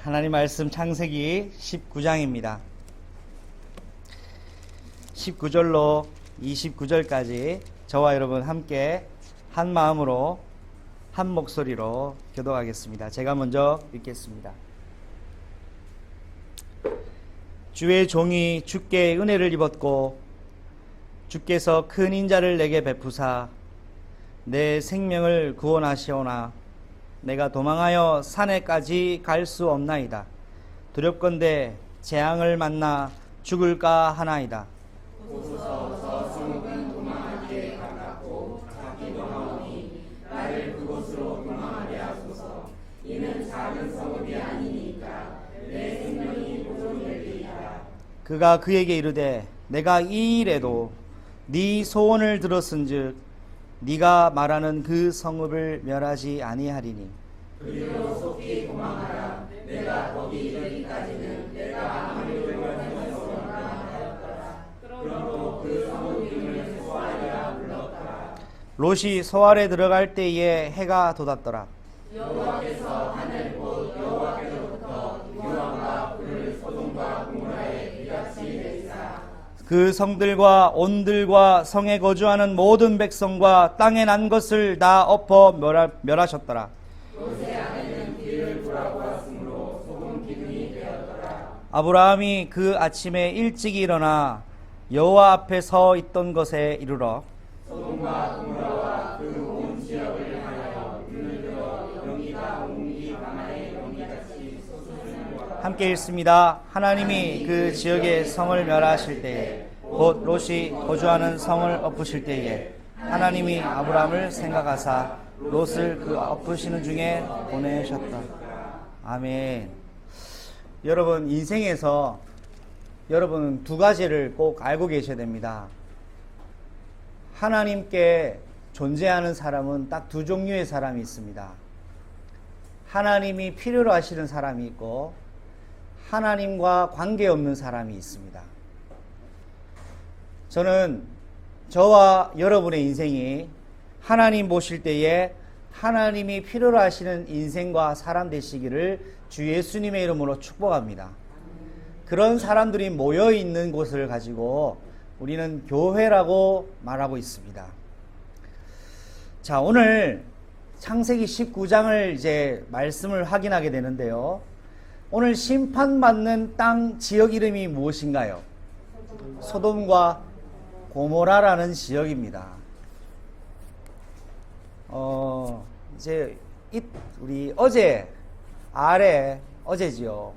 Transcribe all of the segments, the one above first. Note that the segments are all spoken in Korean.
하나님 말씀 창세기 19장입니다. 19절로 29절까지 저와 여러분 함께 한 마음으로 한 목소리로 교독하겠습니다. 제가 먼저 읽겠습니다. 주의 종이 주께 은혜를 입었고 주께서 큰 인자를 내게 베푸사 내 생명을 구원하시오나 내가 도망하여 산에까지 갈 수 없나이다. 두렵건대 재앙을 만나 죽을까 하나이다. 오소서 저 성읍은 도망하기에 가깝고 작기도 하오니 나를 그곳으로 도망하게 하소서. 이는 작은 성읍이 아니니까 내 생명이 보존되리이다. 그가 그에게 이르되 내가 이 일에도 네 소원을 들었은즉 네가 말하는 그 성읍을 멸하지 아니하리니 그리로 속히 도망하라. 내가 거기 이르기까지는 내가 아무리 요구하면서 도망하였더라. 그러므로 그 성읍 이름을 소알이라 불렀더라. 롯이 소알에 들어갈 때에 해가 돋았더라. 여호와께서 하늘 곧 여호와께로부터 유황과 불을 소돔과 고모라에 이같이 내리사 그 성들과 온들과 성에 거주하는 모든 백성과 땅에 난 것을 다 엎어 멸하셨더라. 롯의 아내는 길을 돌아보았으므로 소금 기둥이 되었더라. 아브라함이 그 아침에 일찍 일어나 여호와 앞에 서 있던 것에 이르러 소돔과 고모라와 그 온 지역을 향하여 눈을 들어 연기가 옹기 강하의 연기같이 솟으시는 것 함께 읽습니다. 하나님이 그 지역의 성을 멸하실 때에 곧 롯이 거주하는 성을 엎으실 때에 하나님이 아브라함을 생각하사 롯을 그 엎으시는 중에 보내셨다. 아멘. 여러분 인생에서 여러분은 두 가지를 꼭 알고 계셔야 됩니다. 하나님께 존재하는 사람은 딱 두 종류의 사람이 있습니다. 하나님이 필요로 하시는 사람이 있고 하나님과 관계없는 사람이 있습니다. 저는 저와 여러분의 인생이 하나님 보실 때에 하나님이 필요로 하시는 인생과 사람 되시기를 주 예수님의 이름으로 축복합니다. 그런 사람들이 모여 있는 곳을 가지고 우리는 교회라고 말하고 있습니다. 자, 오늘 창세기 19장을 이제 말씀을 확인하게 되는데요. 오늘 심판받는 땅 지역 이름이 무엇인가요? 소돔과 고모라라는 지역입니다. 이제 우리 어제지요.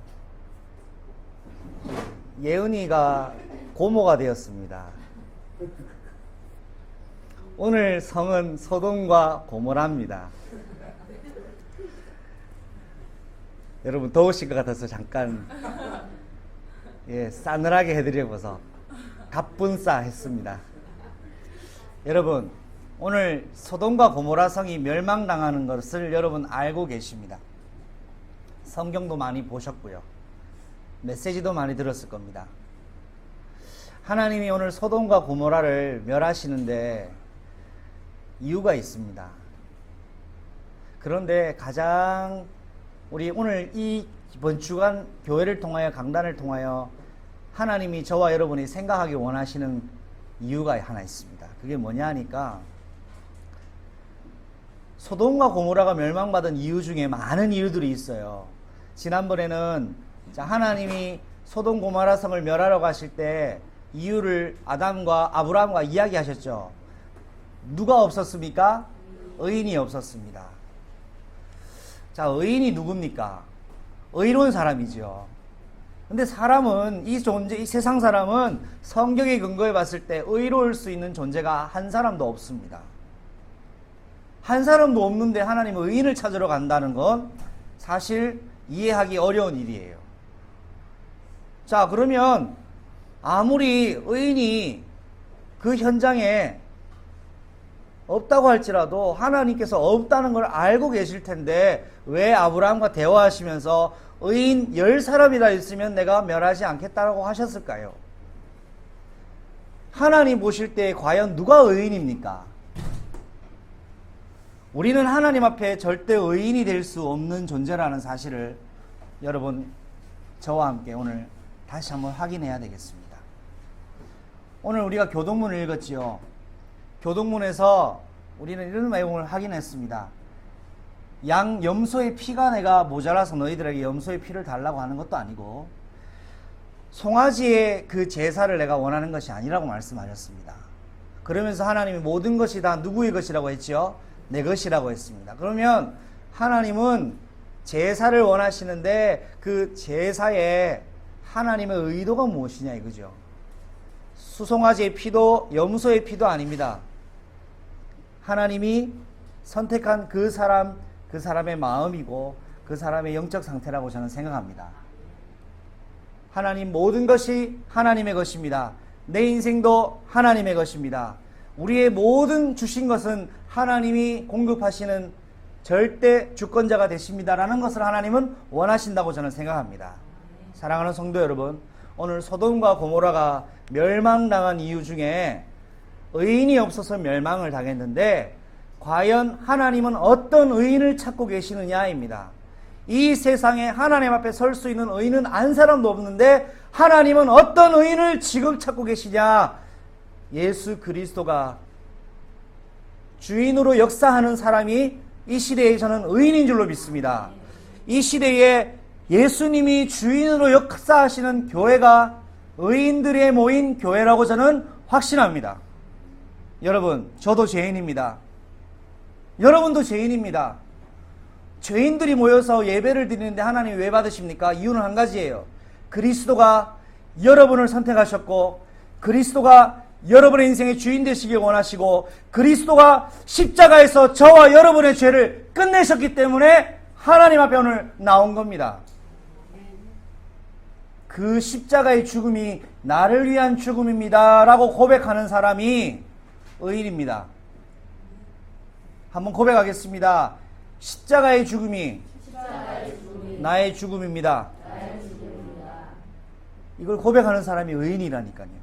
예은이가 고모가 되었습니다. 오늘 성은 소돔과 고모라입니다. 여러분 더우실 것 같아서 잠깐 싸늘하게 해드려서 갑분싸 했습니다. 여러분 오늘 소돔과 고모라 성이 멸망당하는 것을 여러분 알고 계십니다. 성경도 많이 보셨고요. 메시지도 많이 들었을 겁니다. 하나님이 오늘 소돔과 고모라를 멸하시는데 이유가 있습니다. 그런데 가장 우리 오늘 이번 주간 교회를 통하여 강단을 통하여 하나님이 저와 여러분이 생각하기 원하시는 이유가 하나 있습니다. 그게 뭐냐 하니까 소돔과 고모라가 멸망받은 이유 중에 많은 이유들이 있어요. 지난번에는 하나님이 소돔 고모라 성을 멸하러 가실 때 이유를 아담과 아브라함과 이야기하셨죠. 누가 없었습니까? 의인이 없었습니다. 자, 의인이 누굽니까? 의로운 사람이죠. 근데 사람은 이 세상 사람은 성경의 근거에 봤을 때 의로울 수 있는 존재가 한 사람도 없습니다. 한 사람도 없는데 하나님은 의인을 찾으러 간다는 건 사실 이해하기 어려운 일이에요. 자, 그러면 아무리 의인이 그 현장에 없다고 할지라도 하나님께서 없다는 걸 알고 계실 텐데 왜 아브라함과 대화하시면서 의인 10사람이나 있으면 내가 멸하지 않겠다고 하셨을까요? 하나님 보실 때 과연 누가 의인입니까? 우리는 하나님 앞에 절대 의인이 될 수 없는 존재라는 사실을 여러분 저와 함께 오늘 다시 한번 확인해야 되겠습니다. 오늘 우리가 교동문을 읽었지요. 교동문에서 우리는 이런 내용을 확인했습니다. 양 염소의 피가 내가 모자라서 너희들에게 염소의 피를 달라고 하는 것도 아니고 송아지의 그 제사를 내가 원하는 것이 아니라고 말씀하셨습니다. 그러면서 하나님이 모든 것이 다 누구의 것이라고 했지요? 내 것이라고 했습니다. 그러면 하나님은 제사를 원하시는데 그 제사에 하나님의 의도가 무엇이냐 이거죠. 수송아지의 피도 염소의 피도 아닙니다. 하나님이 선택한 그 사람의 마음이고 그 사람의 영적 상태라고 저는 생각합니다. 하나님 모든 것이 하나님의 것입니다. 내 인생도 하나님의 것입니다. 우리의 모든 주신 것은 하나님이 공급하시는 절대 주권자가 되십니다라는 것을 하나님은 원하신다고 저는 생각합니다. 사랑하는 성도 여러분, 오늘 소돔과 고모라가 멸망당한 이유 중에 의인이 없어서 멸망을 당했는데 과연 하나님은 어떤 의인을 찾고 계시느냐입니다. 이 세상에 하나님 앞에 설 수 있는 의인은 한 사람도 없는데 하나님은 어떤 의인을 지금 찾고 계시냐? 예수 그리스도가 주인으로 역사하는 사람이 이 시대에 저는 의인인 줄로 믿습니다. 이 시대에 예수님이 주인으로 역사하시는 교회가 의인들의 모인 교회라고 저는 확신합니다. 여러분, 저도 죄인입니다. 여러분도 죄인입니다. 죄인들이 모여서 예배를 드리는데 하나님이 왜 받으십니까? 이유는 한 가지예요. 그리스도가 여러분을 선택하셨고 그리스도가 여러분의 인생의 주인 되시길 원하시고 그리스도가 십자가에서 저와 여러분의 죄를 끝내셨기 때문에 하나님 앞에 오늘 나온 겁니다. 그 십자가의 죽음이 나를 위한 죽음입니다 라고 고백하는 사람이 의인입니다. 한번 고백하겠습니다. 십자가의 죽음이 나의 죽음입니다. 이걸 고백하는 사람이 의인이라니까요.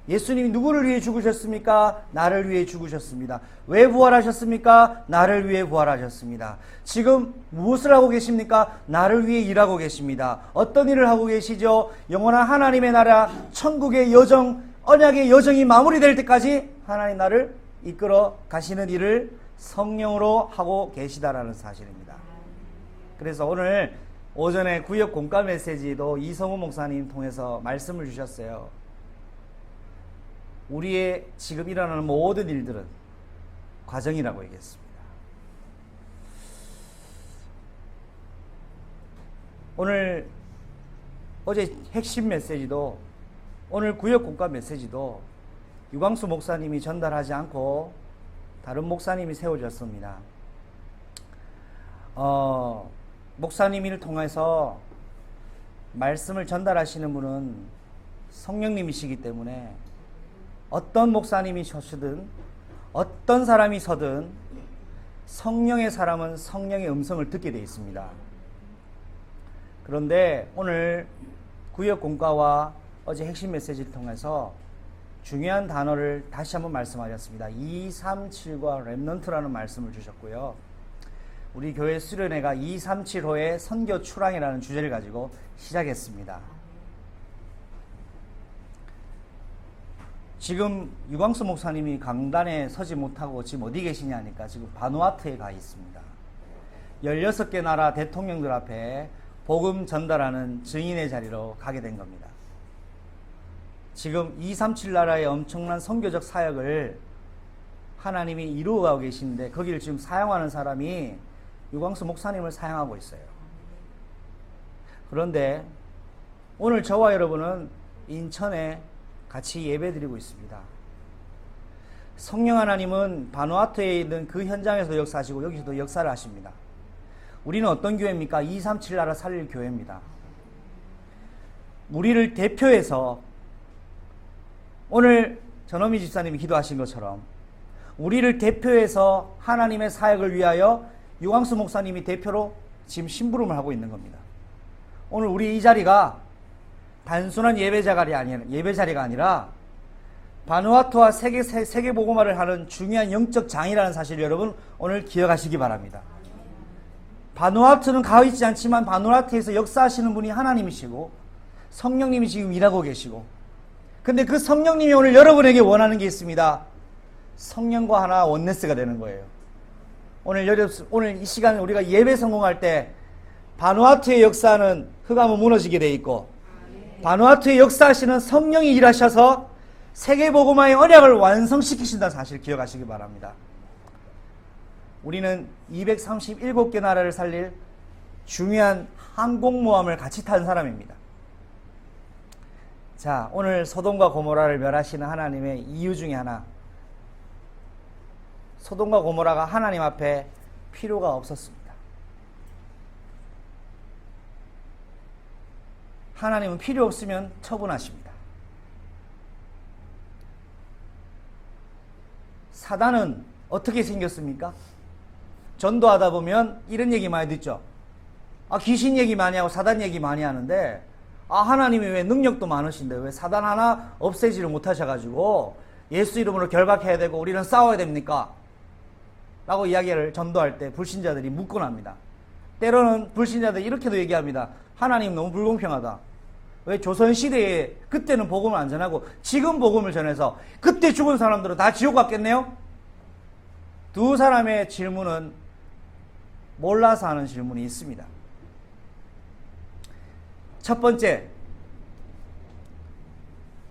예수님이 누구를 위해 죽으셨습니까? 나를 위해 죽으셨습니다. 왜 부활하셨습니까? 나를 위해 부활하셨습니다. 지금 무엇을 하고 계십니까? 나를 위해 일하고 계십니다. 어떤 일을 하고 계시죠? 영원한 하나님의 나라, 천국의 여정, 언약의 여정이 마무리될 때까지 하나님 나를 이끌어 가시는 일을 성령으로 하고 계시다라는 사실입니다. 그래서 오늘 오전에 구역 공과 메시지도 이성우 목사님 통해서 말씀을 주셨어요. 우리의 지금 일어나는 모든 일들은 과정이라고 얘기했습니다. 오늘 어제 핵심 메시지도 오늘 구역 공과 메시지도 유광수 목사님이 전달하지 않고 다른 목사님이 세워졌습니다. 목사님을 통해서 말씀을 전달하시는 분은 성령님이시기 때문에 어떤 목사님이 서든 어떤 사람이 서든 성령의 사람은 성령의 음성을 듣게 되어 있습니다. 그런데 오늘 구역 공과와 어제 핵심 메시지를 통해서 중요한 단어를 다시 한번 말씀하셨습니다. 237과 렘넌트라는 말씀을 주셨고요. 우리 교회 수련회가 237호의 선교 출항이라는 주제를 가지고 시작했습니다. 지금 유광수 목사님이 강단에 서지 못하고 지금 어디 계시냐 하니까 지금 바누아투에 가 있습니다. 16개 나라 대통령들 앞에 복음 전달하는 증인의 자리로 가게 된 겁니다. 지금 237 나라의 엄청난 선교적 사역을 하나님이 이루어가고 계시는데 거기를 지금 사용하는 사람이 유광수 목사님을 사용하고 있어요. 그런데 오늘 저와 여러분은 인천에 같이 예배드리고 있습니다. 성령 하나님은 바누아투에 있는 그 현장에서 역사하시고 여기서도 역사를 하십니다. 우리는 어떤 교회입니까? 237 나라 살릴 교회입니다. 우리를 대표해서 오늘 전어미 집사님이 기도하신 것처럼 우리를 대표해서 하나님의 사역을 위하여 유광수 목사님이 대표로 지금 심부름을 하고 있는 겁니다. 오늘 우리 이 자리가 단순한 예배 자리가 아니라 바누아투와 세계 복음화를 하는 중요한 영적 장이라는 사실을 여러분 오늘 기억하시기 바랍니다. 바누아투는 가있지 않지만 바누아투에서 역사하시는 분이 하나님이시고 성령님이 지금 일하고 계시고, 근데 그 성령님이 오늘 여러분에게 원하는 게 있습니다. 성령과 하나 원네스가 되는 거예요. 오늘 이 시간에 우리가 예배 성공할 때 바누아투의 역사는 흑암은 무너지게 돼 있고, 바누아투의 역사하시는 성령이 일하셔서 세계복음화의 언약을 완성시키신다는 사실 기억하시기 바랍니다. 우리는 237개 나라를 살릴 중요한 항공모함을 같이 탄 사람입니다. 자, 오늘 소돔과 고모라를 멸하시는 하나님의 이유 중에 하나, 소돔과 고모라가 하나님 앞에 필요가 없었습니다. 하나님은 필요 없으면 처분하십니다. 사단은 어떻게 생겼습니까? 전도하다 보면 이런 얘기 많이 듣죠. 귀신 얘기 많이 하고 사단 얘기 많이 하는데, 하나님이 왜 능력도 많으신데 왜 사단 하나 없애지를 못하셔가지고 예수 이름으로 결박해야 되고 우리는 싸워야 됩니까? 라고 이야기를 전도할 때 불신자들이 묻곤 합니다. 때로는 불신자들이 이렇게도 얘기합니다. 하나님 너무 불공평하다. 왜 조선시대에 그때는 복음을 안 전하고 지금 복음을 전해서 그때 죽은 사람들은 다 지옥 갔겠네요? 두 사람의 질문은 몰라서 하는 질문이 있습니다. 첫 번째,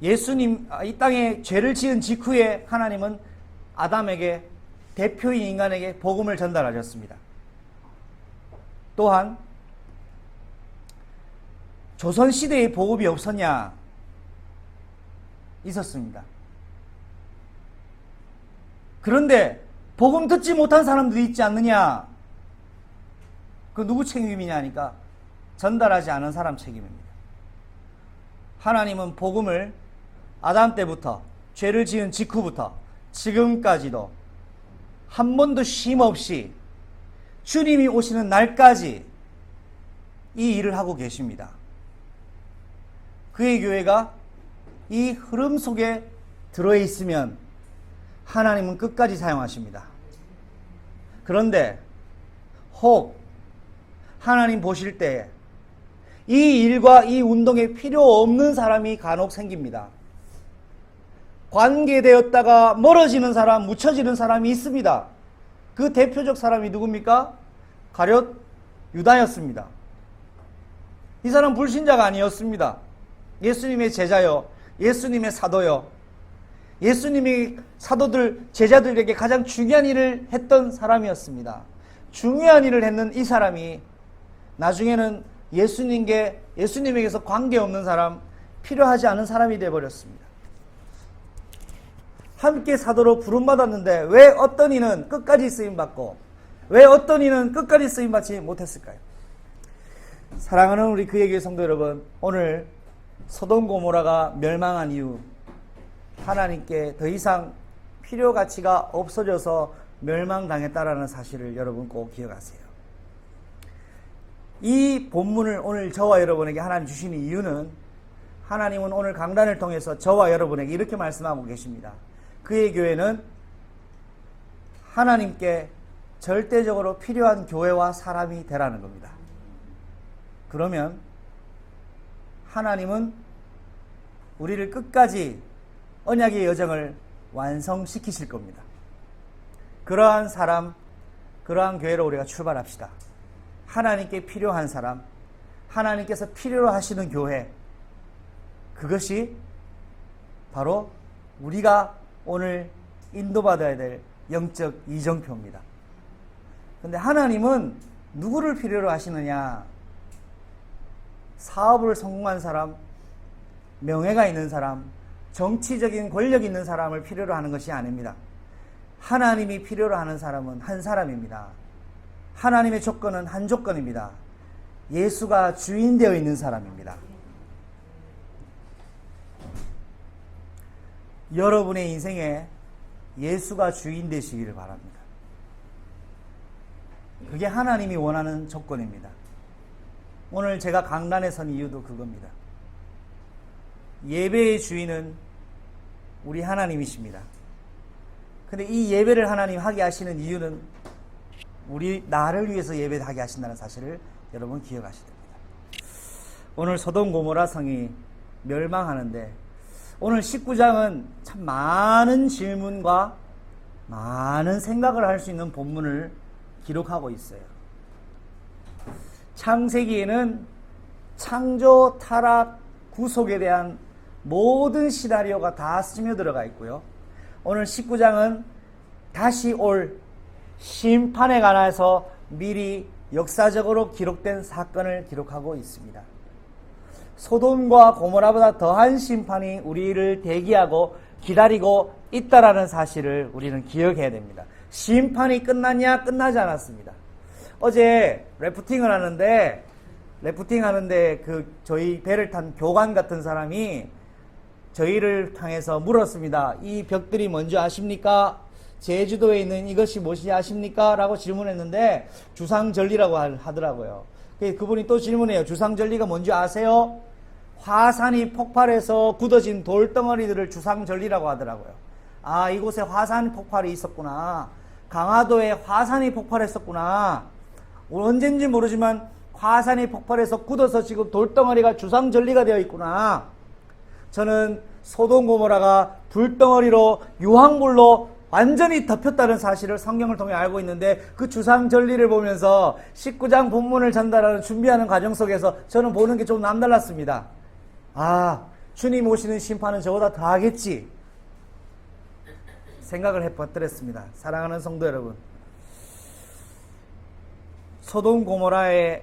예수님, 이 땅에 죄를 지은 직후에 하나님은 아담에게, 대표인 인간에게 복음을 전달하셨습니다. 또한 조선시대에 복음이 없었냐? 있었습니다. 그런데 복음 듣지 못한 사람들이 있지 않느냐? 그 누구 책임이냐 하니까 전달하지 않은 사람 책임입니다. 하나님은 복음을 아담 때부터, 죄를 지은 직후부터 지금까지도 한 번도 쉼 없이 주님이 오시는 날까지 이 일을 하고 계십니다. 그의 교회가 이 흐름 속에 들어있으면 하나님은 끝까지 사용하십니다. 그런데 혹 하나님 보실 때 이 일과 이 운동에 필요 없는 사람이 간혹 생깁니다. 관계되었다가 멀어지는 사람, 묻혀지는 사람이 있습니다. 그 대표적 사람이 누굽니까? 가룟 유다였습니다. 이 사람 불신자가 아니었습니다. 예수님의 제자요, 예수님의 사도요, 예수님이 사도들, 제자들에게 가장 중요한 일을 했던 사람이었습니다. 중요한 일을 했는 이 사람이 나중에는 예수님에게서 관계없는 사람, 필요하지 않은 사람이 되어버렸습니다. 함께 사도로 부름받았는데 왜 어떤 이는 끝까지 쓰임받고 왜 어떤 이는 끝까지 쓰임받지 못했을까요? 사랑하는 우리 그의 교회 성도 여러분, 오늘 소돔 고모라가 멸망한 이유, 하나님께 더 이상 필요 가치가 없어져서 멸망당했다라는 사실을 여러분 꼭 기억하세요. 이 본문을 오늘 저와 여러분에게 하나님 주시는 이유는, 하나님은 오늘 강단을 통해서 저와 여러분에게 이렇게 말씀하고 계십니다. 그의 교회는 하나님께 절대적으로 필요한 교회와 사람이 되라는 겁니다. 그러면 하나님은 우리를 끝까지 언약의 여정을 완성시키실 겁니다. 그러한 사람, 그러한 교회로 우리가 출발합시다. 하나님께 필요한 사람, 하나님께서 필요로 하시는 교회, 그것이 바로 우리가 오늘 인도받아야 될 영적 이정표입니다. 그런데 하나님은 누구를 필요로 하시느냐? 사업을 성공한 사람, 명예가 있는 사람, 정치적인 권력이 있는 사람을 필요로 하는 것이 아닙니다. 하나님이 필요로 하는 사람은 한 사람입니다. 하나님의 조건은 한 조건입니다. 예수가 주인 되어 있는 사람입니다. 여러분의 인생에 예수가 주인 되시기를 바랍니다. 그게 하나님이 원하는 조건입니다. 오늘 제가 강단에 선 이유도 그겁니다. 예배의 주인은 우리 하나님이십니다. 근데 이 예배를 하나님 하게 하시는 이유는 우리 나를 위해서 예배하게 하신다는 사실을 여러분 기억하셔야 됩니다. 오늘 소돔 고모라 성이 멸망하는데 오늘 19장은 참 많은 질문과 많은 생각을 할 수 있는 본문을 기록하고 있어요. 창세기에는 창조, 타락, 구속에 대한 모든 시나리오가 다 스며들어가 있고요. 오늘 19장은 다시 올 심판에 관해서 미리 역사적으로 기록된 사건을 기록하고 있습니다. 소돔과 고모라보다 더한 심판이 우리를 대기하고 기다리고 있다라는 사실을 우리는 기억해야 됩니다. 심판이 끝났냐? 끝나지 않았습니다. 어제 래프팅을 하는데 저희 배를 탄 교관 같은 사람이 저희를 향해서 물었습니다. 이 벽들이 뭔지 아십니까? 제주도에 있는 이것이 무엇인지 아십니까? 라고 질문했는데 주상절리라고 하더라고요. 그분이 또 질문해요. 주상절리가 뭔지 아세요? 화산이 폭발해서 굳어진 돌덩어리들을 주상절리라고 하더라고요. 아, 이곳에 화산 폭발이 있었구나. 강화도에 화산이 폭발했었구나. 언젠지 모르지만 화산이 폭발해서 굳어서 지금 돌덩어리가 주상절리가 되어 있구나. 저는 소돔 고모라가 불덩어리로 유황불로 완전히 덮였다는 사실을 성경을 통해 알고 있는데 그 주상절리를 보면서 19장 본문을 전달하는 준비하는 과정 속에서 저는 보는 게 좀 남달랐습니다. 아, 주님 오시는 심판은 저보다 더 하겠지 생각을 해봤더랬습니다. 사랑하는 성도 여러분, 소돔 고모라에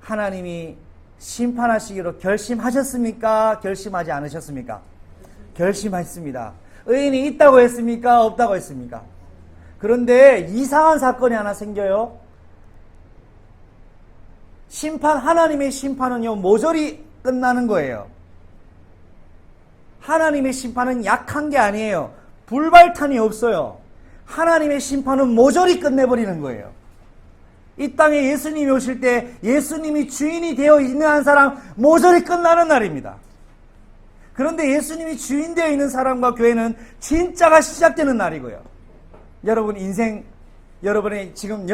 하나님이 심판하시기로 결심하셨습니까? 결심하지 않으셨습니까? 결심했습니다. 의인이 있다고 했습니까? 없다고 했습니까? 그런데 이상한 사건이 하나 생겨요. 하나님의 심판은요, 모조리 끝나는 거예요. 하나님의 심판은 약한 게 아니에요. 불발탄이 없어요. 하나님의 심판은 모조리 끝내버리는 거예요. 이 땅에 예수님이 오실 때 예수님이 주인이 되어 있는 한 사람 모조리 끝나는 날입니다. 그런데 예수님이 주인 되어 있는 사람과 교회는 진짜가 시작되는 날이고요. 여러분 인생, 여러분의 지금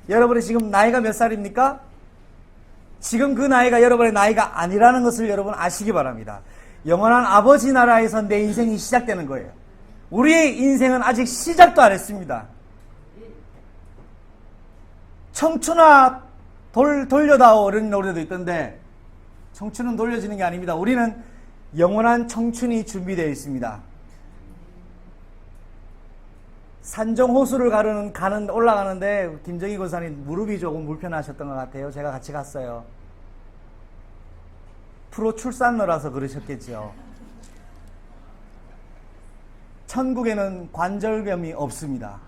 여러분의 지금 나이가 몇 살입니까? 지금 그 나이가 여러분의 나이가 아니라는 것을 여러분 아시기 바랍니다. 영원한 아버지 나라에서 내 인생이 시작되는 거예요. 우리의 인생은 아직 시작도 안 했습니다. 청춘아 돌려다오 이런 노래도 있던데 청춘은 돌려지는 게 아닙니다. 우리는 영원한 청춘이 준비되어 있습니다. 산정호수를 올라가는데 김정희 권사님 무릎이 조금 불편하셨던 것 같아요. 제가 같이 갔어요. 프로 출산러라서 그러셨겠죠. 천국에는 관절염이 없습니다.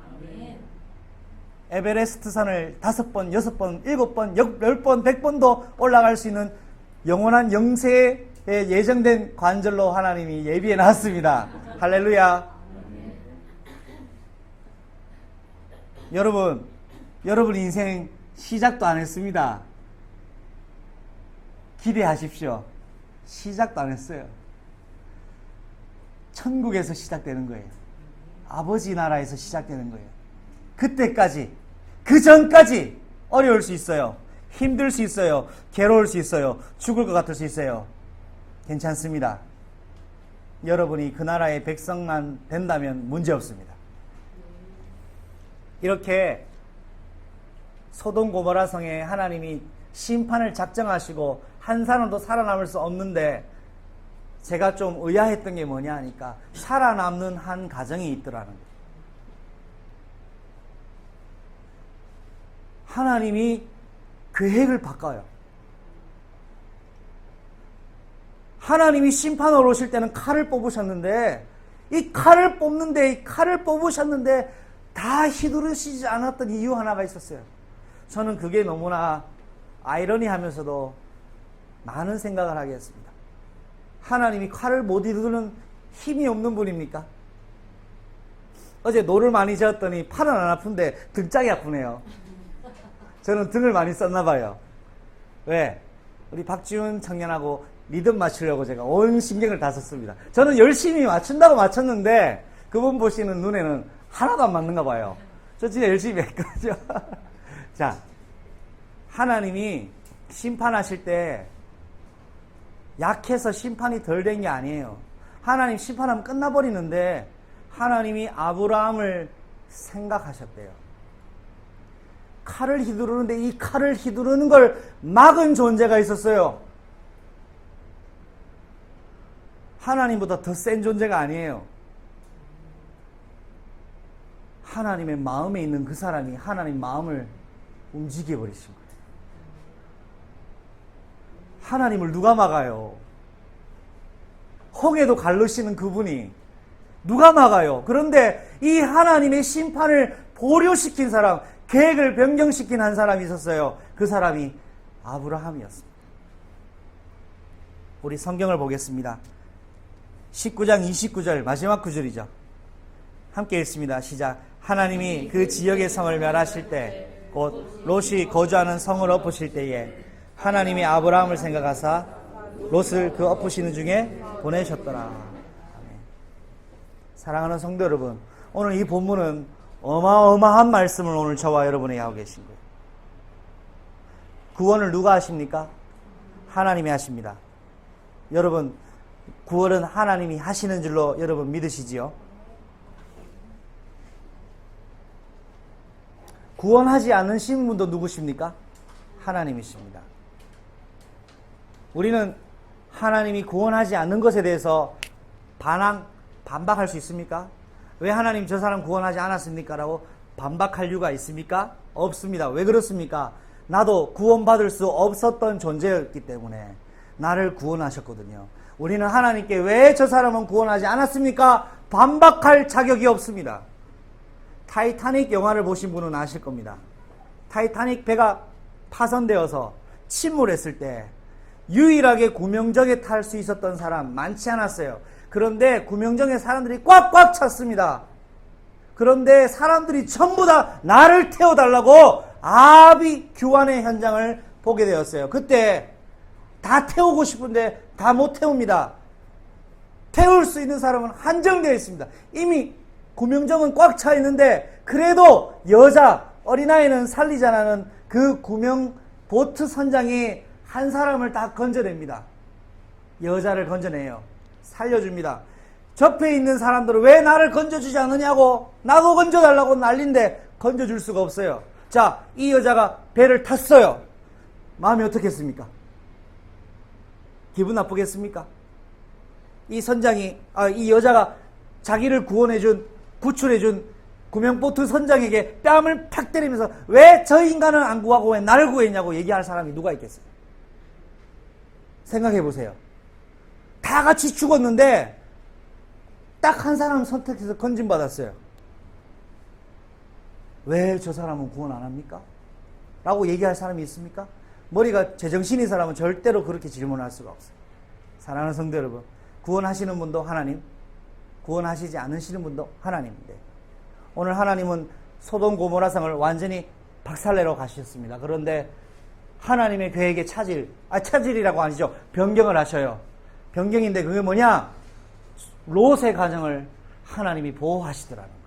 에베레스트 산을 5번, 6번, 7번, 10번, 100번도 올라갈 수 있는 영원한 영세에 예정된 관절로 하나님이 예비해 놨습니다. 할렐루야. 여러분 인생 시작도 안 했습니다. 기대하십시오. 시작도 안 했어요. 천국에서 시작되는 거예요. 아버지 나라에서 시작되는 거예요. 그때까지, 그 전까지 어려울 수 있어요. 힘들 수 있어요. 괴로울 수 있어요. 죽을 것 같을 수 있어요. 괜찮습니다. 여러분이 그 나라의 백성만 된다면 문제 없습니다. 이렇게 소돔 고모라 성에 하나님이 심판을 작정하시고 한 사람도 살아남을 수 없는데 제가 좀 의아했던 게 뭐냐 하니까 살아남는 한 가정이 있더라는 거예요. 하나님이 계획을 바꿔요. 하나님이 심판하러 오실 때는 칼을 뽑으셨는데 이 칼을 뽑으셨는데 다 휘두르시지 않았던 이유 하나가 있었어요. 저는 그게 너무나 아이러니하면서도 많은 생각을 하게 했습니다. 하나님이 칼을 못 휘두르는 힘이 없는 분입니까? 어제 노를 많이 저었더니 팔은 안 아픈데 등짝이 아프네요. 저는 등을 많이 썼나 봐요. 왜? 우리 박지훈 청년하고 리듬 맞추려고 제가 온 신경을 다 썼습니다. 저는 열심히 맞춘다고 맞췄는데 그분 보시는 눈에는 하나도 안 맞는가 봐요. 저 진짜 열심히 했거든요. 자, 하나님이 심판하실 때 약해서 심판이 덜 된 게 아니에요. 하나님 심판하면 끝나버리는데 하나님이 아브라함을 생각하셨대요. 칼을 휘두르는데 이 칼을 휘두르는 걸 막은 존재가 있었어요. 하나님보다 더 센 존재가 아니에요. 하나님의 마음에 있는 그 사람이 하나님 마음을 움직여 버리신 거예요. 하나님을 누가 막아요? 홍해도 갈르시는 그분이 누가 막아요? 그런데 이 하나님의 심판을 보류시킨 사람, 계획을 변경시킨 한 사람이 있었어요. 그 사람이 아브라함이었습니다. 우리 성경을 보겠습니다. 19장 29절 마지막 구절이죠. 함께 읽습니다. 시작. 하나님이 그 지역의 성을 멸하실 때 곧 롯이 거주하는 성을 엎으실 때에 하나님이 아브라함을 생각하사 롯을 그 엎으시는 중에 보내셨더라. 아멘. 사랑하는 성도 여러분, 오늘 이 본문은 어마어마한 말씀을 오늘 저와 여러분에게 하고 계신 거예요. 구원을 누가 하십니까? 하나님이 하십니다. 여러분, 구원은 하나님이 하시는 줄로 여러분 믿으시지요? 구원하지 않으신 분도 누구십니까? 하나님이십니다. 우리는 하나님이 구원하지 않는 것에 대해서 반박할 수 있습니까? 왜 하나님 저 사람 구원하지 않았습니까? 라고 반박할 이유가 있습니까? 없습니다. 왜 그렇습니까? 나도 구원받을 수 없었던 존재였기 때문에 나를 구원하셨거든요. 우리는 하나님께 왜 저 사람은 구원하지 않았습니까? 반박할 자격이 없습니다. 타이타닉 영화를 보신 분은 아실 겁니다. 타이타닉 배가 파손되어서 침몰했을 때 유일하게 구명정에 탈 수 있었던 사람 많지 않았어요. 그런데 구명정에 사람들이 꽉꽉 찼습니다. 그런데 사람들이 전부 다 나를 태워달라고 아비 규환의 현장을 보게 되었어요. 그때 다 태우고 싶은데 다 못 태웁니다. 태울 수 있는 사람은 한정되어 있습니다. 이미 구명정은 꽉 차 있는데 그래도 여자, 어린아이는 살리자는 그 구명 보트 선장이 한 사람을 다 건져냅니다. 여자를 건져내요. 살려줍니다. 접해 있는 사람들은 왜 나를 건져주지 않느냐고, 나도 건져달라고 난린데 건져줄 수가 없어요. 자, 이 여자가 배를 탔어요. 마음이 어떻겠습니까? 기분 나쁘겠습니까? 이 선장이, 이 여자가 자기를 구출해준 구명보트 선장에게 뺨을 팍 때리면서 왜 저 인간은 안 구하고 왜 나를 구했냐고 얘기할 사람이 누가 있겠어요? 생각해 보세요. 다 같이 죽었는데 딱 한 사람 선택해서 건진받았어요. 왜 저 사람은 구원 안 합니까? 라고 얘기할 사람이 있습니까? 머리가 제정신인 사람은 절대로 그렇게 질문할 수가 없어요. 사랑하는 성도 여러분, 구원하시는 분도 하나님, 구원하시지 않으시는 분도 하나님인데 오늘 하나님은 소돔 고모라성을 완전히 박살내러 가셨습니다. 그런데 하나님의 계획에 차질이라고 아니죠. 변경을 하셔요. 변경인데 그게 뭐냐? 롯의 가정을 하나님이 보호하시더라는 거예요.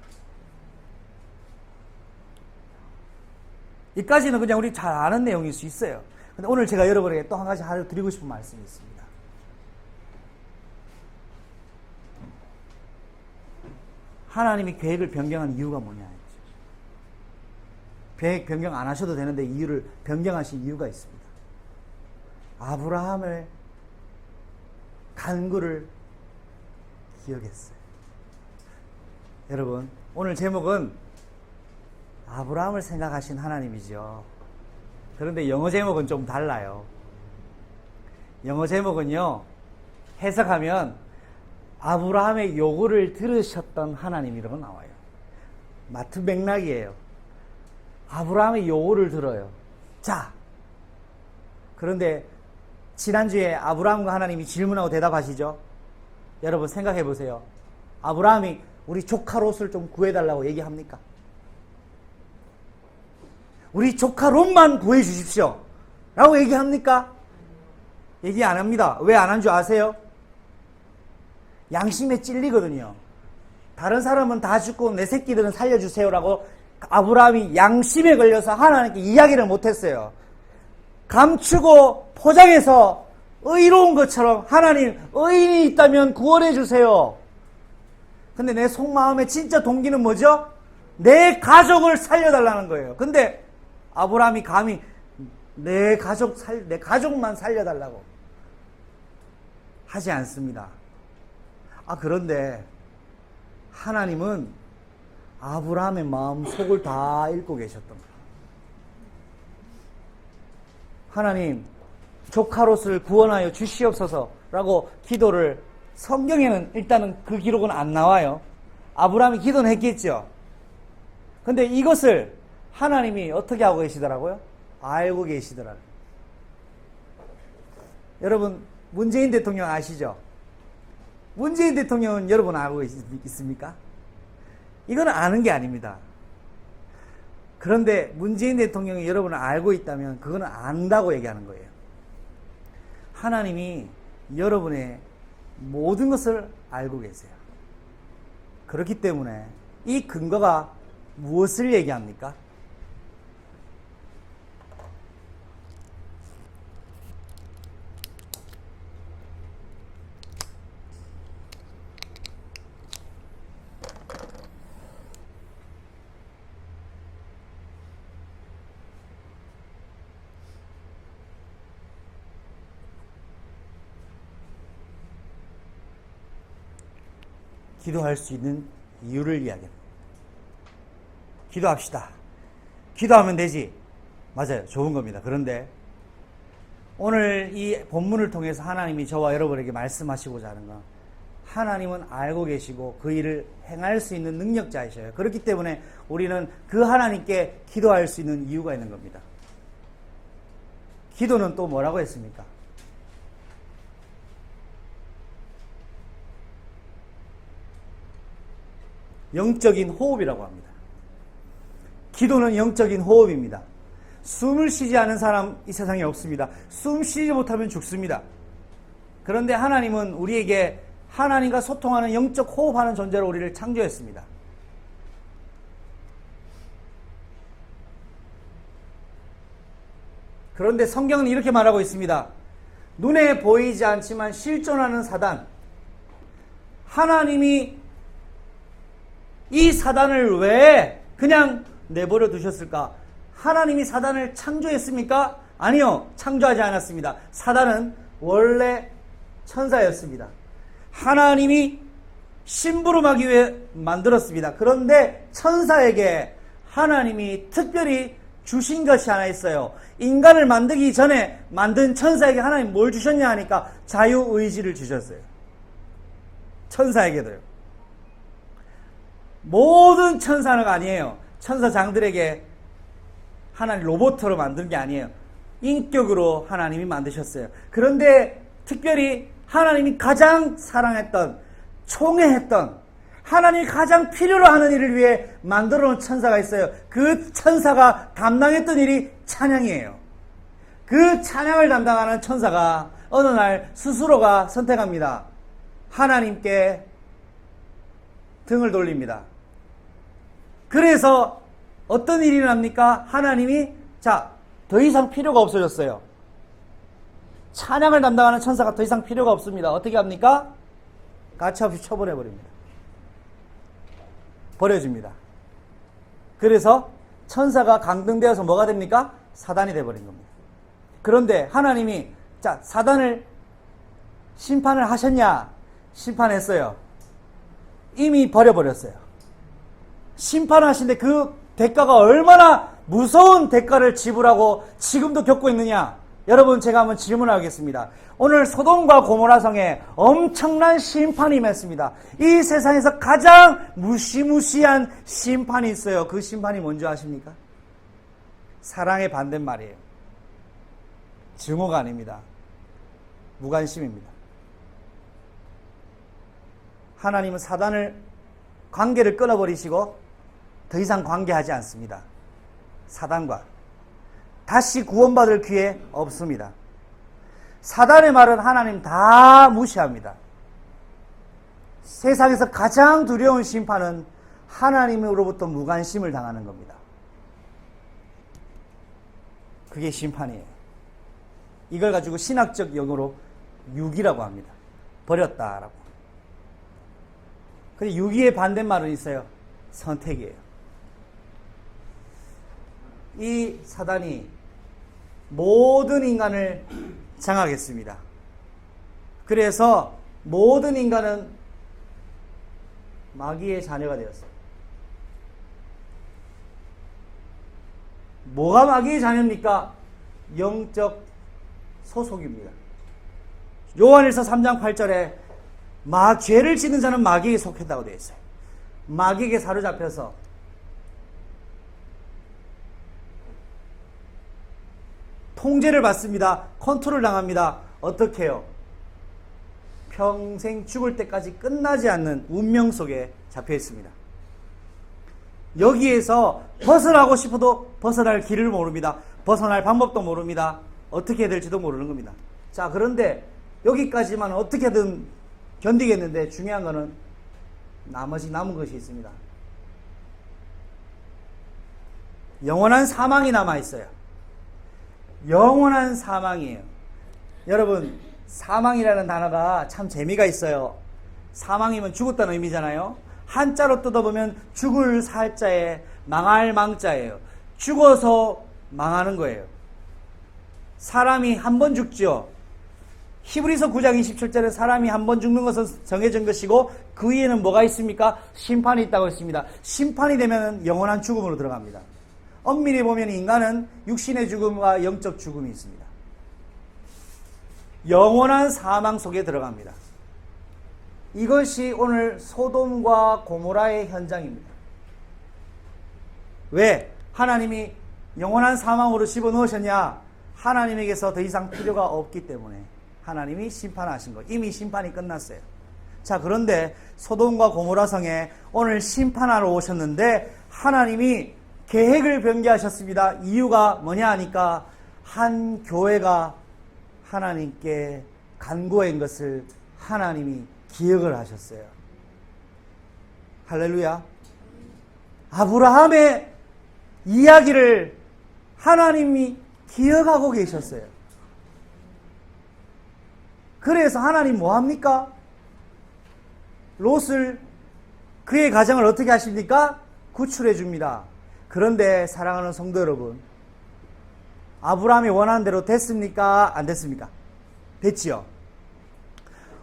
이까지는 그냥 우리 잘 아는 내용일 수 있어요. 근데 오늘 제가 여러분에게 또 한 가지 하나 드리고 싶은 말씀이 있습니다. 하나님이 계획을 변경한 이유가 뭐냐? 계획 변경 안 하셔도 되는데 이유를 변경하신 이유가 있습니다. 아브라함의 간구를 기억했어요. 여러분, 오늘 제목은 아브라함을 생각하신 하나님이죠. 그런데 영어 제목은 좀 달라요. 영어 제목은요, 해석하면 아브라함의 요구를 들으셨던 하나님이라고 나와요. 마트 맥락이에요. 아브라함의 요구를 들어요. 자, 그런데 지난주에 아브라함과 하나님이 질문하고 대답하시죠? 여러분 생각해 보세요. 아브라함이 우리 조카 롯을 좀 구해달라고 얘기합니까? 우리 조카 롯만 구해주십시오 라고 얘기합니까? 얘기 안 합니다. 왜 안 한 줄 아세요? 양심에 찔리거든요. 다른 사람은 다 죽고 내 새끼들은 살려주세요라고 아브라함이 양심에 걸려서 하나님께 이야기를 못했어요. 감추고 포장해서 의로운 것처럼 하나님 의인이 있다면 구원해 주세요. 근데 내 속마음의 진짜 동기는 뭐죠? 내 가족을 살려달라는 거예요. 근데 아브라함이 감히 내 가족만 살려달라고 하지 않습니다. 그런데 하나님은 아브라함의 마음 속을 다 읽고 계셨던 거예요. 하나님, 조카 롯을 구원하여 주시옵소서라고 기도를, 성경에는 일단은 그 기록은 안 나와요. 아브라함이 기도는 했겠죠. 근데 이것을 하나님이 어떻게 하고 계시더라고요? 알고 계시더라고요. 여러분, 문재인 대통령 아시죠? 문재인 대통령은 여러분 알고 있습니까? 이건 아는 게 아닙니다. 그런데 문재인 대통령이 여러분을 알고 있다면 그거는 안다고 얘기하는 거예요. 하나님이 여러분의 모든 것을 알고 계세요. 그렇기 때문에 이 근거가 무엇을 얘기합니까? 기도할 수 있는 이유를 이야기합니다. 기도합시다. 기도하면 되지. 맞아요. 좋은 겁니다. 그런데 오늘 이 본문을 통해서 하나님이 저와 여러분에게 말씀하시고자 하는 건, 하나님은 알고 계시고 그 일을 행할 수 있는 능력자이셔요. 그렇기 때문에 우리는 그 하나님께 기도할 수 있는 이유가 있는 겁니다. 기도는 또 뭐라고 했습니까? 영적인 호흡이라고 합니다. 기도는 영적인 호흡입니다. 숨을 쉬지 않은 사람 이 세상에 없습니다. 숨 쉬지 못하면 죽습니다. 그런데 하나님은 우리에게 하나님과 소통하는 영적 호흡하는 존재로 우리를 창조했습니다. 그런데 성경은 이렇게 말하고 있습니다. 눈에 보이지 않지만 실존하는 사단, 하나님이 이 사단을 왜 그냥 내버려 두셨을까? 하나님이 사단을 창조했습니까? 아니요, 창조하지 않았습니다. 사단은 원래 천사였습니다. 하나님이 심부름하기 위해 만들었습니다. 그런데 천사에게 하나님이 특별히 주신 것이 하나 있어요. 인간을 만들기 전에 만든 천사에게 하나님 뭘 주셨냐 하니까 자유의지를 주셨어요. 천사에게도요. 모든 천사는 아니에요. 천사장들에게 하나님 로봇으로 만든 게 아니에요. 인격으로 하나님이 만드셨어요. 그런데 특별히 하나님이 가장 사랑했던, 총애했던, 하나님이 가장 필요로 하는 일을 위해 만들어 놓은 천사가 있어요. 그 천사가 담당했던 일이 찬양이에요. 그 찬양을 담당하는 천사가 어느 날 스스로가 선택합니다. 하나님께 등을 돌립니다. 그래서 어떤 일이 납니까? 하나님이 더 이상 필요가 없어졌어요. 찬양을 담당하는 천사가 더 이상 필요가 없습니다. 어떻게 합니까? 가차없이 처분해버립니다. 버려집니다. 그래서 천사가 강등되어서 뭐가 됩니까? 사단이 돼버린 겁니다. 그런데 하나님이 사단을 심판을 하셨냐? 심판했어요. 이미 버려버렸어요. 심판하신데 그 대가가 얼마나 무서운 대가를 지불하고 지금도 겪고 있느냐? 여러분, 제가 한번 질문하겠습니다. 오늘 소돔과 고모라 성에 엄청난 심판이 임했습니다. 이 세상에서 가장 무시무시한 심판이 있어요. 그 심판이 뭔지 아십니까? 사랑의 반대말이에요. 증오가 아닙니다. 무관심입니다. 하나님은 사단을, 관계를 끊어버리시고 더 이상 관계하지 않습니다. 사단과 다시 구원받을 기회 없습니다. 사단의 말은 하나님 다 무시합니다. 세상에서 가장 두려운 심판은 하나님으로부터 무관심을 당하는 겁니다. 그게 심판이에요. 이걸 가지고 신학적 용어로 유기라고 합니다. 버렸다라고. 근데 유기의 반대말은 있어요. 선택이에요. 이 사단이 모든 인간을 장악했습니다. 그래서 모든 인간은 마귀의 자녀가 되었어요. 뭐가 마귀의 자녀입니까? 영적 소속입니다. 요한일서 3장 8절에 죄를 짓는 자는 마귀에게 속했다고 되어 있어요. 마귀에게 사로잡혀서 통제를 받습니다. 컨트롤 당합니다. 어떻게 해요? 평생 죽을 때까지 끝나지 않는 운명 속에 잡혀 있습니다. 여기에서 벗어나고 싶어도 벗어날 길을 모릅니다. 벗어날 방법도 모릅니다. 어떻게 해야 될지도 모르는 겁니다. 자, 그런데 여기까지만 어떻게든 견디겠는데 중요한 거는 나머지 남은 것이 있습니다. 영원한 사망이 남아 있어요. 영원한 사망이에요. 여러분, 사망이라는 단어가 참 재미가 있어요. 사망이면 죽었다는 의미잖아요. 한자로 뜯어보면 죽을 살자에 망할 망자예요. 죽어서 망하는 거예요. 사람이 한 번 죽죠. 히브리서 9장 27절에 사람이 한 번 죽는 것은 정해진 것이고 그 위에는 뭐가 있습니까? 심판이 있다고 했습니다. 심판이 되면 영원한 죽음으로 들어갑니다. 엄밀히 보면 인간은 육신의 죽음과 영적 죽음이 있습니다. 영원한 사망 속에 들어갑니다. 이것이 오늘 소돔과 고모라의 현장입니다. 왜? 하나님이 영원한 사망으로 집어넣으셨냐? 하나님에게서 더 이상 필요가 없기 때문에 하나님이 심판하신 것. 이미 심판이 끝났어요. 자, 그런데 소돔과 고모라 성에 오늘 심판하러 오셨는데 하나님이 계획을 변개하셨습니다. 이유가 뭐냐 하니까 한 교회가 하나님께 간구한 것을 하나님이 기억을 하셨어요. 할렐루야. 아브라함의 이야기를 하나님이 기억하고 계셨어요. 그래서 하나님 뭐합니까? 롯을, 그의 가정을 어떻게 하십니까? 구출해 줍니다. 그런데 사랑하는 성도 여러분, 아브라함이 원하는 대로 됐습니까? 안 됐습니까? 됐지요.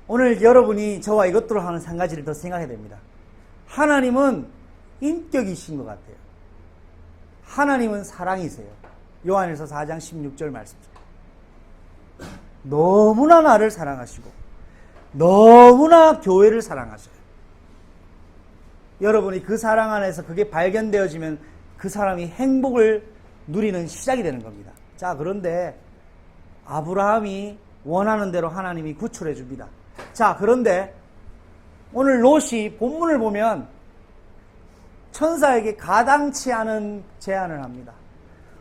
오늘 여러분이 저와 이것들을 하는 한 가지를 더 생각해야 됩니다. 하나님은 인격이신 것 같아요. 하나님은 사랑이세요. 요한일서 4장 16절 말씀입니다. 너무나 나를 사랑하시고 너무나 교회를 사랑하셔요. 여러분이 그 사랑 안에서 그게 발견되어지면 그 사람이 행복을 누리는 시작이 되는 겁니다. 자, 그런데 아브라함이 원하는 대로 하나님이 구출해 줍니다. 자, 그런데 오늘 롯이 본문을 보면 천사에게 가당치 않은 제안을 합니다.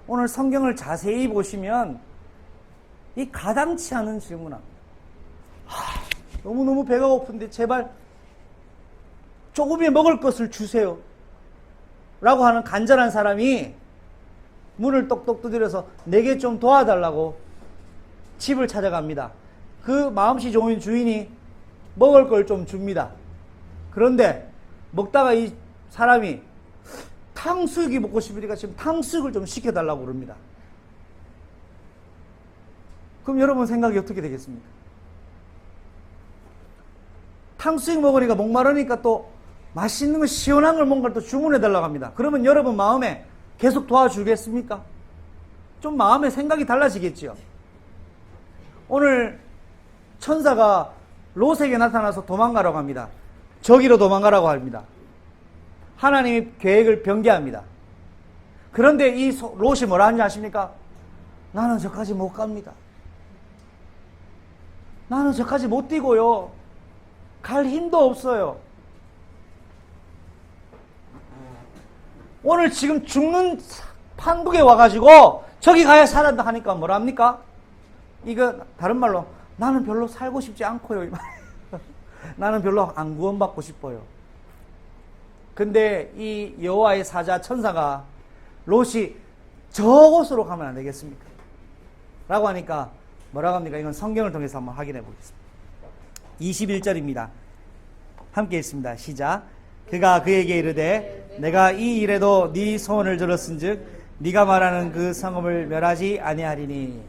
오늘 성경을 자세히 보시면 이 가당치 않은 질문합니다. 너무너무 배가 고픈데 제발 조금의 먹을 것을 주세요 라고 하는 간절한 사람이 문을 똑똑 두드려서 내게 좀 도와달라고 집을 찾아갑니다. 그 마음씨 좋은 주인이 먹을 걸 좀 줍니다. 그런데 먹다가 이 사람이 탕수육이 먹고 싶으니까 지금 탕수육을 좀 시켜달라고 그럽니다. 그럼 여러분 생각이 어떻게 되겠습니까? 탕수육 먹으니까 목마르니까 또 맛있는 거 시원한 걸 뭔가 또 주문해달라고 합니다. 그러면 여러분 마음에 계속 도와주겠습니까? 좀 마음의 생각이 달라지겠지요. 오늘 천사가 롯에게 나타나서 도망가라고 합니다. 저기로 도망가라고 합니다. 하나님이 계획을 변개합니다. 그런데 이 롯이 뭐라 하는지 아십니까? 나는 저까지 못 갑니다. 나는 저까지 못 뛰고요. 갈 힘도 없어요. 오늘 지금 죽는 판국에 와가지고 저기 가야 살았다 하니까 뭐라 합니까? 이거 다른 말로 나는 별로 살고 싶지 않고요. 나는 별로 안 구원받고 싶어요. 근데 이 여호와의 사자 천사가 롯이 저곳으로 가면 안 되겠습니까? 라고 하니까 뭐라고 합니까? 이건 성경을 통해서 한번 확인해 보겠습니다. 21절입니다. 함께 읽습니다. 시작. 그가 그에게 이르되 내가 이 일에도 네 소원을 들었은즉 네가 말하는 그 성읍을 멸하지 아니하리니.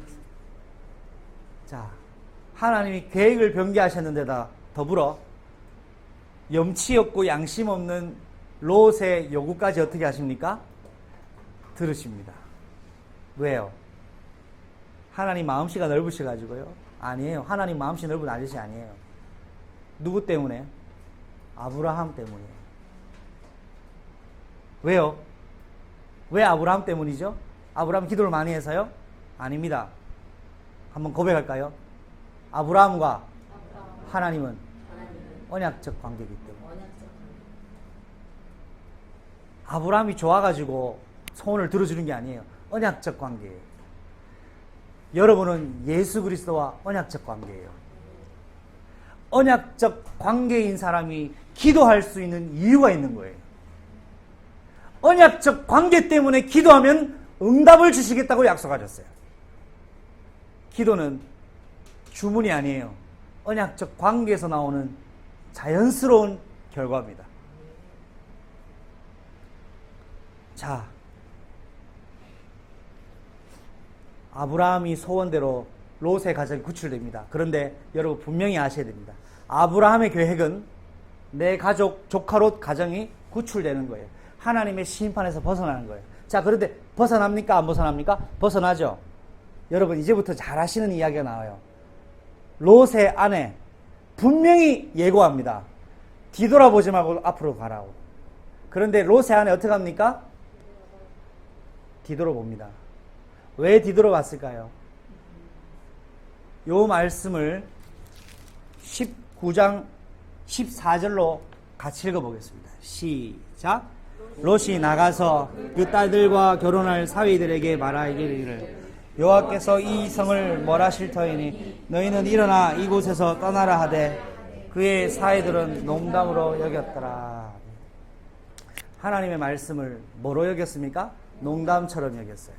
자, 하나님이 계획을 변개하셨는데다 더불어 염치 없고 양심 없는 롯의 요구까지 어떻게 하십니까? 들으십니다. 왜요? 하나님 마음씨가 넓으셔가지고요? 아니에요. 하나님 마음씨 넓은 아저씨 아니에요. 누구 때문에? 아브라함 때문이에요. 왜요? 왜 아브라함 때문이죠? 아브라함 기도를 많이 해서요? 아닙니다. 한번 고백할까요? 아브라함과 하나님은 언약적 관계이기 때문에. 아브라함이 좋아가지고 소원을 들어주는 게 아니에요. 언약적 관계예요. 여러분은 예수 그리스도와 언약적 관계예요. 언약적 관계인 사람이 기도할 수 있는 이유가 있는 거예요. 언약적 관계 때문에 기도하면 응답을 주시겠다고 약속하셨어요. 기도는 주문이 아니에요. 언약적 관계에서 나오는 자연스러운 결과입니다. 자, 아브라함이 소원대로 롯의 가정이 구출됩니다. 그런데 여러분 분명히 아셔야 됩니다. 아브라함의 계획은 내 가족, 조카 롯 가정이 구출되는 거예요. 하나님의 심판에서 벗어나는 거예요. 자, 그런데 벗어납니까? 안 벗어납니까? 벗어나죠. 여러분 이제부터 잘 아시는 이야기가 나와요. 롯의 아내 분명히 예고합니다. 뒤돌아보지 말고 앞으로 가라고. 그런데 롯의 아내 어떻게 합니까? 뒤돌아봅니다. 왜 뒤돌아봤을까요? 요 말씀을 19장 14절로 같이 읽어보겠습니다. 시작. 롯이 나가서 그 딸들과 결혼할 사위들에게 말하기를 여호와께서 이 성을 멀하실 터이니 너희는 일어나 이곳에서 떠나라 하되 그의 사위들은 농담으로 여겼더라. 하나님의 말씀을 뭐로 여겼습니까? 농담처럼 여겼어요.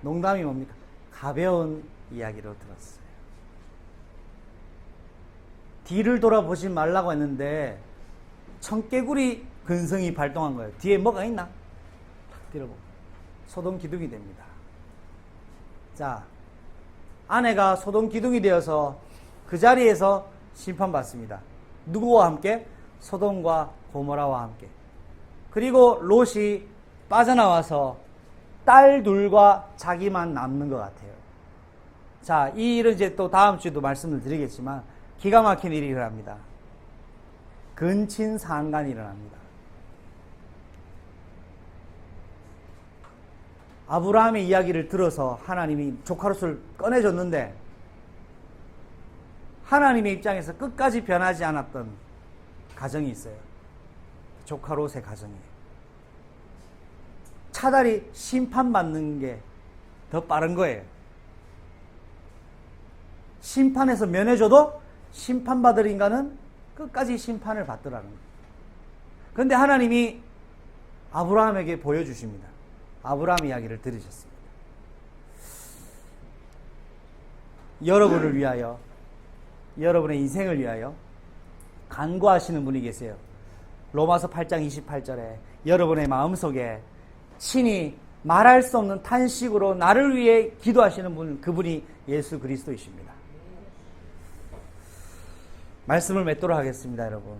농담이 뭡니까? 가벼운 이야기로 들었어요. 뒤를 돌아보지 말라고 했는데 청개구리 근성이 발동한 거예요. 뒤에 뭐가 있나? 탁 뒤로보고 소동 기둥이 됩니다. 자, 아내가 소동 기둥이 되어서 그 자리에서 심판받습니다. 누구와 함께? 소돔과 고모라와 함께. 그리고 롯이 빠져나와서 딸 둘과 자기만 남는 것 같아요. 자, 이 일은 이제 또 다음 주에도 말씀을 드리겠지만 기가 막힌 일이 일어납니다. 근친상간이 일어납니다. 아브라함의 이야기를 들어서 하나님이 조카 롯을 꺼내줬는데 하나님의 입장에서 끝까지 변하지 않았던 가정이 있어요. 조카 롯의 가정이에요. 차라리 심판받는 게 더 빠른 거예요. 심판에서 면해줘도 심판받을 인간은 끝까지 심판을 받더라는 거예요. 그런데 하나님이 아브라함에게 보여주십니다. 아브라함 이야기를 들으셨습니다. 여러분을 위하여, 여러분의 인생을 위하여 간구하시는 분이 계세요. 로마서 8장 28절에 여러분의 마음속에 친히 말할 수 없는 탄식으로 나를 위해 기도하시는 분, 그분이 예수 그리스도이십니다. 말씀을 맺도록 하겠습니다, 여러분.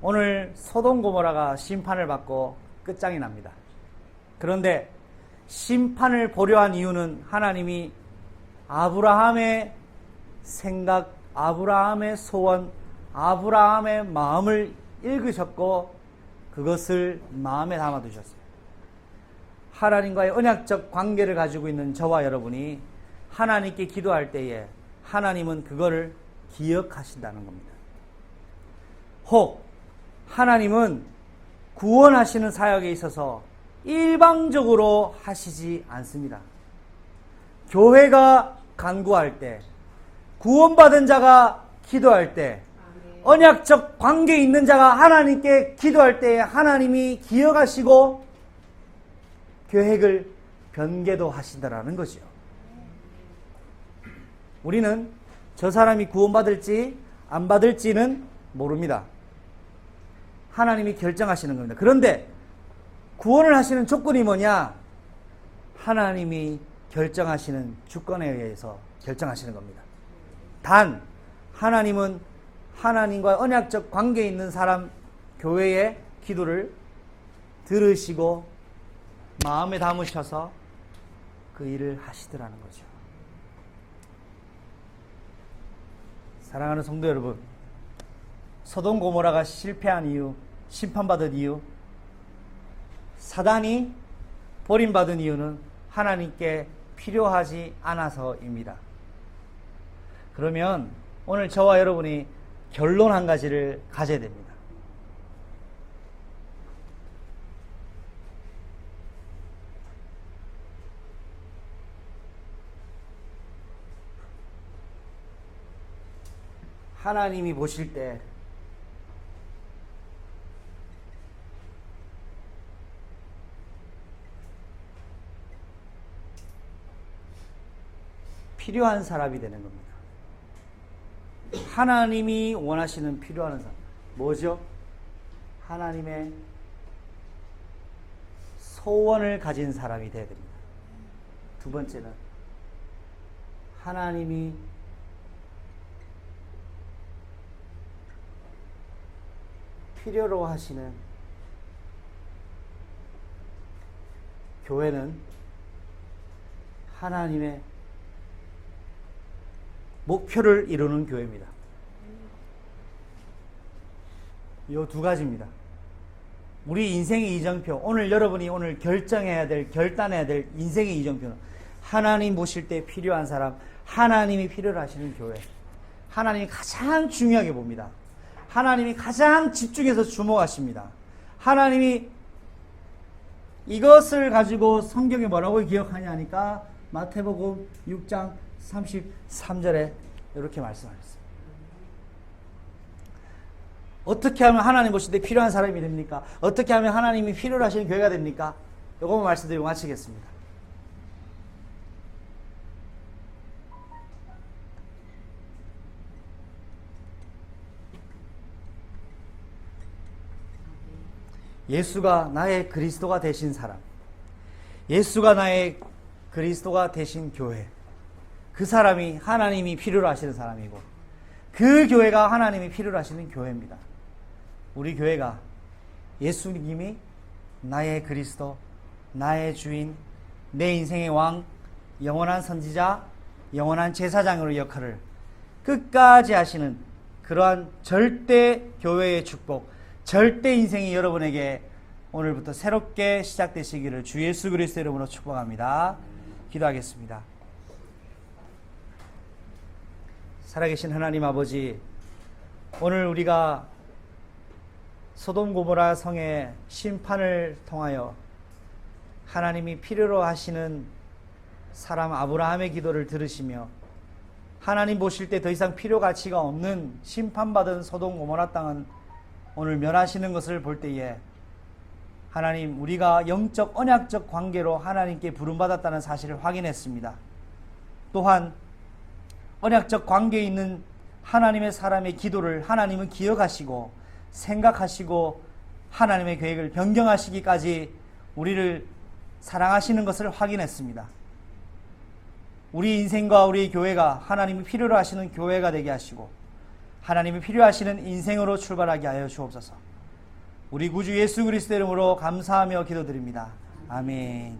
오늘 소돔 고모라가 심판을 받고 끝장이 납니다. 그런데 심판을 보려 한 이유는 하나님이 아브라함의 생각, 아브라함의 소원, 아브라함의 마음을 읽으셨고 그것을 마음에 담아두셨어요. 하나님과의 언약적 관계를 가지고 있는 저와 여러분이 하나님께 기도할 때에 하나님은 그거를 기억하신다는 겁니다. 혹 하나님은 구원하시는 사역에 있어서 일방적으로 하시지 않습니다. 교회가 간구할 때, 구원받은 자가 기도할 때 언약적 관계에 있는 자가 하나님께 기도할 때 하나님이 기억하시고 계획을 변개도 하신다라는 거죠. 우리는 저 사람이 구원받을지 안 받을지는 모릅니다. 하나님이 결정하시는 겁니다. 그런데 구원을 하시는 조건이 뭐냐? 하나님이 결정하시는 주권에 의해서 결정하시는 겁니다. 단 하나님은 하나님과 언약적 관계에 있는 사람 교회의 기도를 들으시고 마음에 담으셔서 그 일을 하시더라는 거죠. 사랑하는 성도 여러분, 소돔 고모라가 실패한 이유, 심판받은 이유, 사단이 버림받은 이유는 하나님께 필요하지 않아서입니다. 그러면 오늘 저와 여러분이 결론 한 가지를 가져야 됩니다. 하나님이 보실 때 필요한 사람이 되는 겁니다. 하나님이 원하시는 필요한 사람. 뭐죠? 하나님의 소원을 가진 사람이 되어야 됩니다. 두 번째는 하나님이 필요로 하시는 교회는 하나님의 목표를 이루는 교회입니다. 이 두 가지입니다. 우리 인생의 이정표, 오늘 여러분이 오늘 결정해야 될, 결단해야 될 인생의 이정표는 하나님 보실 때 필요한 사람, 하나님이 필요로 하시는 교회. 하나님이 가장 중요하게 봅니다. 하나님이 가장 집중해서 주목하십니다. 하나님이 이것을 가지고 성경에 뭐라고 기억하냐 하니까 마태복음 6장 33절에 이렇게 말씀하셨습니다. 어떻게 하면 하나님 보실 때 필요한 사람이 됩니까? 어떻게 하면 하나님이 필요로 하시는 교회가 됩니까? 이것만 말씀드리고 마치겠습니다. 예수가 나의 그리스도가 되신 사람, 예수가 나의 그리스도가 되신 교회, 그 사람이 하나님이 필요로 하시는 사람이고 그 교회가 하나님이 필요로 하시는 교회입니다. 우리 교회가 예수님이 나의 그리스도, 나의 주인, 내 인생의 왕, 영원한 선지자, 영원한 제사장으로 역할을 끝까지 하시는 그러한 절대 교회의 축복, 절대 인생이 여러분에게 오늘부터 새롭게 시작되시기를 주 예수 그리스도 이름으로 축복합니다. 기도하겠습니다. 살아계신 하나님 아버지, 오늘 우리가 소돔 고모라 성의 심판을 통하여 하나님이 필요로 하시는 사람 아브라함의 기도를 들으시며 하나님 보실 때 더 이상 필요 가치가 없는 심판받은 소돔 고모라 땅은 오늘 멸하시는 것을 볼 때에 하나님, 우리가 영적 언약적 관계로 하나님께 부름받았다는 사실을 확인했습니다. 또한 언약적 관계에 있는 하나님의 사람의 기도를 하나님은 기억하시고 생각하시고 하나님의 계획을 변경하시기까지 우리를 사랑하시는 것을 확인했습니다. 우리 인생과 우리 교회가 하나님이 필요로 하시는 교회가 되게 하시고 하나님이 필요하시는 인생으로 출발하게 하여 주옵소서. 우리 구주 예수 그리스도 이름으로 감사하며 기도드립니다. 아멘.